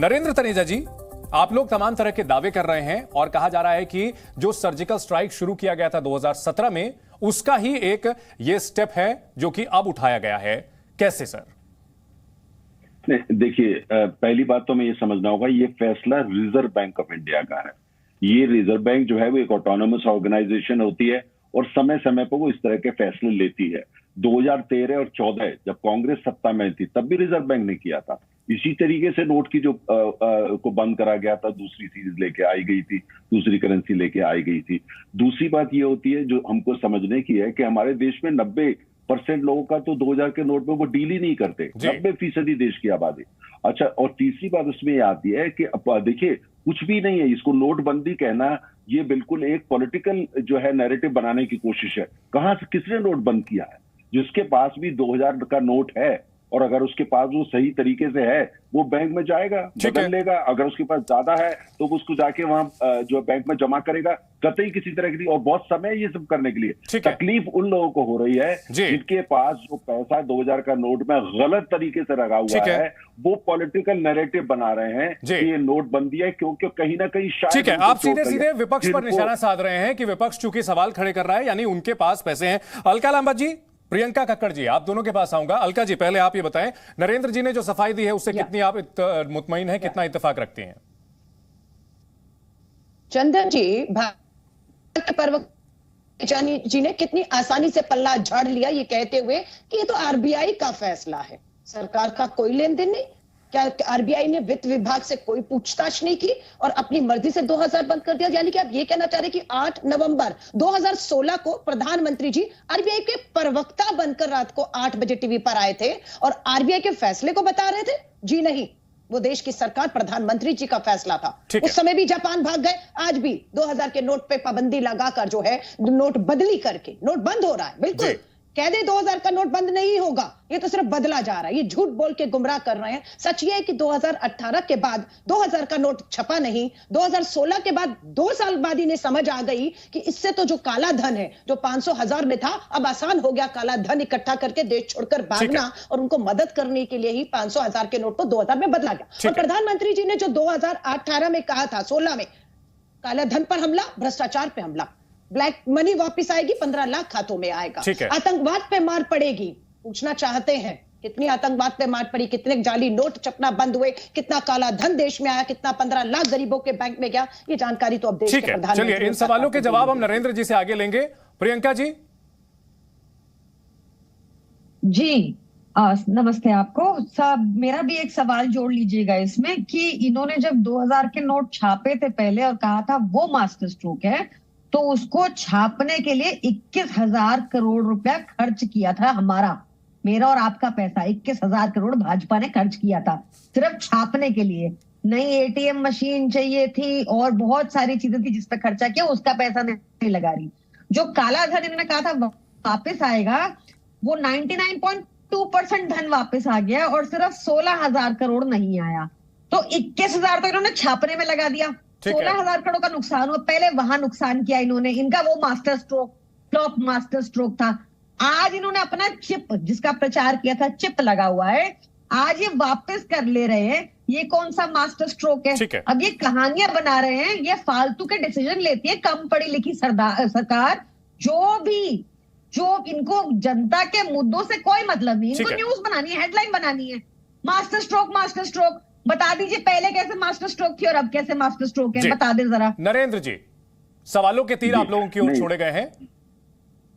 नरेंद्र तनेजा जी, आप लोग तमाम तरह के दावे कर रहे हैं और कहा जा रहा है कि जो सर्जिकल स्ट्राइक शुरू किया गया था 2017 में, उसका ही एक ये स्टेप है जो कि अब उठाया गया है। कैसे सर? देखिए, पहली बात तो मैं ये समझना होगा, ये फैसला रिजर्व बैंक ऑफ इंडिया का है। ये रिजर्व बैंक जो है वो एक ऑटोनोमस ऑर्गेनाइजेशन होती है और समय समय पर वो इस तरह के फैसले लेती है। 2013 और 14 जब कांग्रेस सत्ता में थी तब भी रिजर्व बैंक ने किया था। इसी तरीके से नोट की जो को बंद करा गया था, दूसरी सीरीज लेके आई गई थी, दूसरी करेंसी लेके आई गई थी। दूसरी बात ये होती है जो हमको समझने की है कि हमारे देश में 90% लोगों का तो 2000 के नोट में वो डील ही नहीं करते, 90% देश की आबादी। अच्छा, और तीसरी बात उसमें ये आती है कि देखिए, कुछ भी नहीं है, इसको नोटबंदी कहना ये बिल्कुल एक पॉलिटिकल जो है नैरेटिव बनाने की कोशिश है। कहां से किसने नोट बंद किया है? जिसके पास भी 2000 का नोट है और अगर उसके पास वो सही तरीके से है, वो बैंक में जाएगा, बदल लेगा। अगर उसके पास ज्यादा है तो उसको जाके वहां जो बैंक में जमा करेगा, कतई किसी तरह की। और बहुत समय ये सब करने के लिए। तकलीफ उन लोगों को हो रही है जिनके पास जो पैसा 2000 का नोट में गलत तरीके से लगा हुआ है, वो पॉलिटिकल नैरेटिव बना रहे हैं कि ये नोटबंदी है, क्योंकि कहीं ना कहीं शायद। ठीक है, आप सीधे सीधे विपक्ष पर निशाना साध रहे हैं कि विपक्ष चूंकि सवाल खड़े कर रहा है, यानी उनके पास पैसे हैं। अलका लांबा जी, प्रियंका कक्कड़ जी, आप दोनों के पास आऊंगा। अलका जी, पहले आप ये बताएं, नरेंद्र जी ने जो सफाई दी है उससे कितनी आप मुतमईन हैं, कितना इत्तेफाक रखती हैं? चंदन जी, भारत के पर्व जी ने कितनी आसानी से पल्ला झाड़ लिया ये कहते हुए कि ये तो आरबीआई का फैसला है, सरकार का कोई लेन देन नहीं। क्या आरबीआई ने वित्त विभाग से कोई पूछताछ नहीं की और अपनी मर्जी से 2000 बंद कर दिया? यानी कि आप ये कहना चाह रहे हैं कि 8 नवंबर 2016 को प्रधानमंत्री जी आरबीआई के प्रवक्ता बनकर रात को 8 बजे टीवी पर आए थे और आरबीआई के फैसले को बता रहे थे? जी नहीं, वो देश की सरकार, प्रधानमंत्री जी का फैसला था। उस समय भी जापान भाग गए, आज भी 2000 के नोट पे पाबंदी लगाकर जो है नोट बदली करके नोट बंद हो रहा है। बिल्कुल कह दे 2000 का नोट बंद नहीं होगा, ये तो सिर्फ बदला जा रहा है। ये झूठ बोल के गुमराह कर रहे हैं। सच ये है कि 2018 के बाद 2000 का नोट छपा नहीं। 2016 के बाद 2 साल बाद इन्हें समझ आ गई कि इससे तो जो काला धन है, जो 500,000 में था, अब आसान हो गया काला धन इकट्ठा करके देश छोड़कर भागना, और उनको मदद करने के लिए ही 500,000 के नोट को 2000 में बदला गया। और प्रधानमंत्री जी ने जो 2018 में कहा था, 16 में, काला धन पर हमला, भ्रष्टाचार पे हमला, ब्लैक मनी वापस आएगी, 15 लाख खातों में आएगा, आतंकवाद पे मार पड़ेगी। पूछना चाहते हैं कितनी आतंकवाद पे मार पड़ी, कितने जाली नोट छपना बंद हुए, कितना काला धन देश में आया, कितना 15 लाख गरीबों के बैंक में गया, ये जानकारी तो अब देश के प्रधानमंत्री। चलिए, इन सवालों के जवाब हम नरेंद्र जी से आगे लेंगे। प्रियंका जी। जी, नमस्ते आपको। सब मेरा भी एक सवाल जोड़ लीजिएगा इसमें कि इन्होंने जब 2000 के नोट छापे थे पहले और कहा था वो मास्टर स्ट्रोक है, तो उसको छापने के लिए 21,000 करोड़ रुपया खर्च किया था। मेरा और आपका पैसा 21,000 करोड़ भाजपा ने खर्च किया था सिर्फ छापने के लिए। नई एटीएम मशीन चाहिए थी और बहुत सारी चीजें थी जिस पे खर्चा किया, उसका पैसा नहीं लगा रही। जो काला धन इन्होंने कहा था वापस आएगा, वो 99.2% धन वापस आ गया और सिर्फ 16,000 करोड़ नहीं आया। तो 21,000 तो इन्होंने छापने में लगा दिया, 16,000 करोड़ का नुकसान हुआ। पहले वहां नुकसान किया इन्होंने, इनका वो master stroke, flop master stroke था। आज इन्होंने अपना चिप, जिसका प्रचार किया था, चिप लगा हुआ है, आज ये वापस कर ले रहे हैं। ये कौन सा मास्टर स्ट्रोक है? अब ये कहानियां बना रहे हैं, ये फालतू के डिसीजन लेती है कम पढ़ी लिखी सरकार। जो इनको जनता के मुद्दों से कोई मतलब नहीं, इनको न्यूज बनानी है, हेडलाइन बनानी है। मास्टर स्ट्रोक बता दीजिए पहले कैसे मास्टर स्ट्रोक थी और अब कैसे मास्टर स्ट्रोक है, बता दें जरा। नरेंद्र जी, सवालों के तीर आप लोगों की ओर छोड़े गए हैं।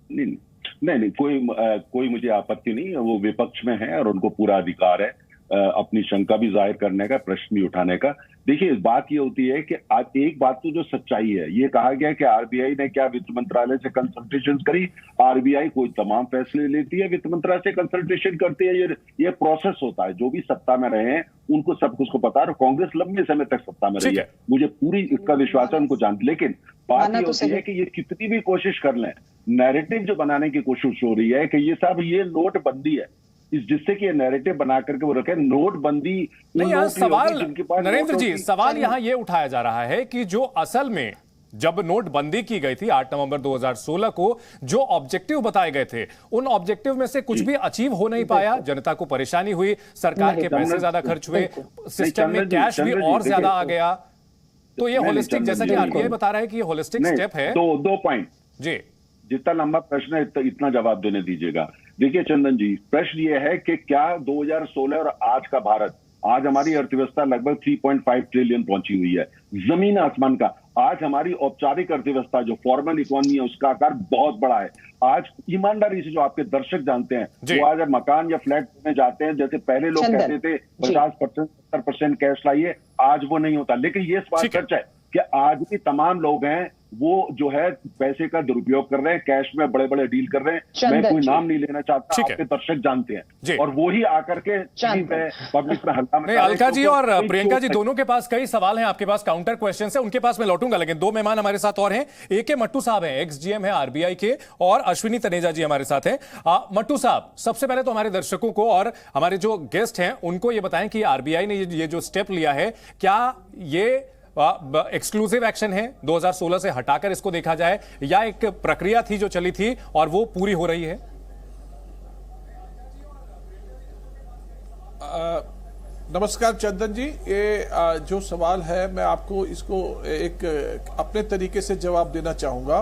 नहीं, कोई मुझे आपत्ति नहीं है। वो विपक्ष में है और उनको पूरा अधिकार है अपनी शंका भी जाहिर करने का, प्रश्न भी उठाने का। देखिए, बात ये होती है कि आज एक बात तो जो सच्चाई है, ये कहा गया कि आरबीआई ने क्या वित्त मंत्रालय से कंसल्टेशन करी। आरबीआई कोई तमाम फैसले लेती है, वित्त मंत्रालय से कंसल्टेशन करती है। ये प्रोसेस होता है। जो भी सत्ता में रहे हैं उनको सब कुछ को पता है। कांग्रेस लंबे समय तक सत्ता में रही है, मुझे पूरी इसका विश्वास है, उनको जानते। लेकिन बात ये होती है कि ये कितनी भी कोशिश कर लें, नैरेटिव जो बनाने की कोशिश हो रही है कि ये सब ये नोटबंदी है, जिससे कि नैरेटिव बना करके वो रखे नोटबंदी। नहीं, सवाल नरेंद्र जी, सवाल यहां ये उठाया जा रहा है कि जो असल में जब नोटबंदी की गई थी 8 नवंबर 2016 को, जो ऑब्जेक्टिव बताए गए थे उन ऑब्जेक्टिव में से कुछ भी अचीव हो नहीं पाया। जनता को परेशानी हुई, सरकार के पैसे ज्यादा खर्च हुए, सिस्टम में कैश भी और ज्यादा आ गया। तो ये होलिस्टिक, जैसा कि आरबीआई बता रहा है कि ये होलिस्टिक स्टेप है। दो पॉइंट जी, जितना लंबा प्रश्न है इतना जवाब देने दीजिएगा। देखिए चंदन जी, प्रश्न ये है कि क्या 2016 और आज का भारत, आज हमारी अर्थव्यवस्था लगभग 3.5 ट्रिलियन पहुंची हुई है, जमीन आसमान का। आज हमारी औपचारिक अर्थव्यवस्था जो फॉर्मल इकोनॉमी है उसका आकार बहुत बड़ा है। आज ईमानदारी से जो आपके दर्शक जानते हैं, वो आज मकान या फ्लैट में जाते हैं, जैसे पहले लोग कहते थे 50%, 70% कैश लाइए, आज वो नहीं होता। लेकिन ये बात सच है कि आज भी तमाम लोग हैं वो जो है पैसे का दुरुपयोग कर रहे हैं, कैश में बड़े बड़े डील कर रहे हैं। मैं कोई नाम नहीं लेना चाहता, आपके दर्शक जानते हैं, और वो ही आकर के पब्लिक में हल्ला में। अलका जी और प्रियंका जी दोनों के पास कई सवाल हैं, आपके पास काउंटर क्वेश्चन है, उनके पास मैं लौटूंगा। लेकिन दो मेहमान हमारे साथ और हैं, ए.के. मट्टू साहब हैं, एक्स जीएम है आरबीआई के, और अश्विनी तनेजा जी हमारे साथ हैं। मट्टू साहब, सबसे पहले तो हमारे दर्शकों को और हमारे जो गेस्ट हैं उनको ये बताएं कि आरबीआई ने ये जो स्टेप लिया है, क्या ये एक्सक्लूसिव एक्शन है, 2016 से हटाकर इसको देखा जाए, या एक प्रक्रिया थी जो चली थी और वो पूरी हो रही है? नमस्कार चंदन जी, ये जो सवाल है मैं आपको इसको एक अपने तरीके से जवाब देना चाहूंगा।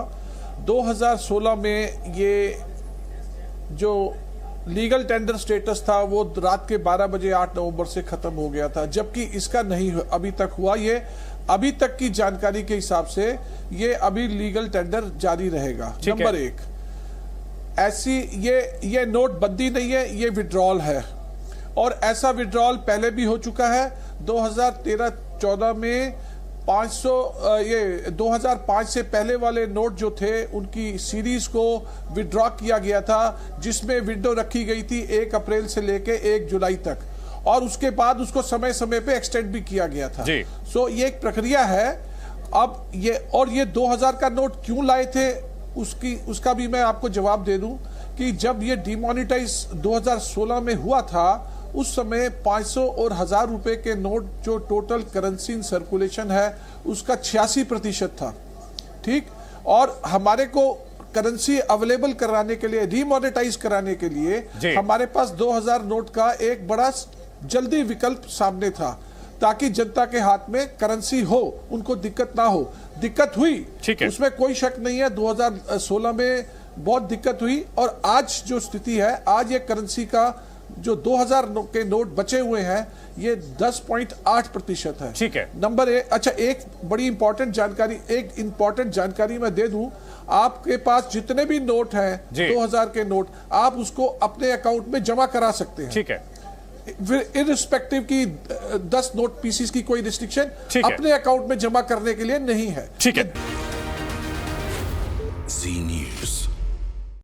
2016 में ये जो लीगल टेंडर स्टेटस था वो रात के 12 बजे 8 नवंबर से खत्म हो गया था, जबकि इसका नहीं अभी तक हुआ। ये अभी तक की जानकारी के हिसाब से ये अभी लीगल टेंडर जारी रहेगा। नंबर एक, ऐसी ये नोटबंदी नहीं है, ये विड्रॉल है, और ऐसा विड्रॉल पहले भी हो चुका है। 2013-14 में 2005 से पहले वाले नोट जो थे उनकी सीरीज को विड्रॉ किया गया था, जिसमें विंडो रखी गई थी 1 अप्रैल से लेके 1 जुलाई तक, और उसके बाद उसको समय समय पे एक्सटेंड भी किया गया था। सो ये एक प्रक्रिया है। अब ये 2000 का नोट क्यों लाए थे उसका भी मैं आपको जवाब दे दूं कि जब ये डिमोनेटाइज 2016 में हुआ था, उस समय 500 और 1000 रुपए के नोट जो टोटल करेंसी इन सर्कुलेशन है उसका 86% था, ठीक। और हमारे को करेंसी अवेलेबल कराने के लिए, डिमोनेटाइज कराने के लिए हमारे पास 2000 नोट का एक बड़ा जल्दी विकल्प सामने था, ताकि जनता के हाथ में करेंसी हो, उनको दिक्कत ना हो। दिक्कत हुई, उसमें कोई शक नहीं है, 2016 में बहुत दिक्कत हुई। और आज जो स्थिति है, आज ये करेंसी का जो 2000 के नोट बचे हुए हैं ये 10.8% है, ठीक है। नंबर एक, अच्छा एक बड़ी इंपॉर्टेंट जानकारी मैं दे दूं, आपके पास जितने भी नोट हैं 2000 के नोट, आप उसको अपने अकाउंट में जमा करा सकते हैं, ठीक है। इररिस्पेक्टिव की 10 नोट पीसीस की कोई रिस्ट्रिक्शन अपने अकाउंट में जमा करने के लिए नहीं है, ठीक है। जी न्यूज़।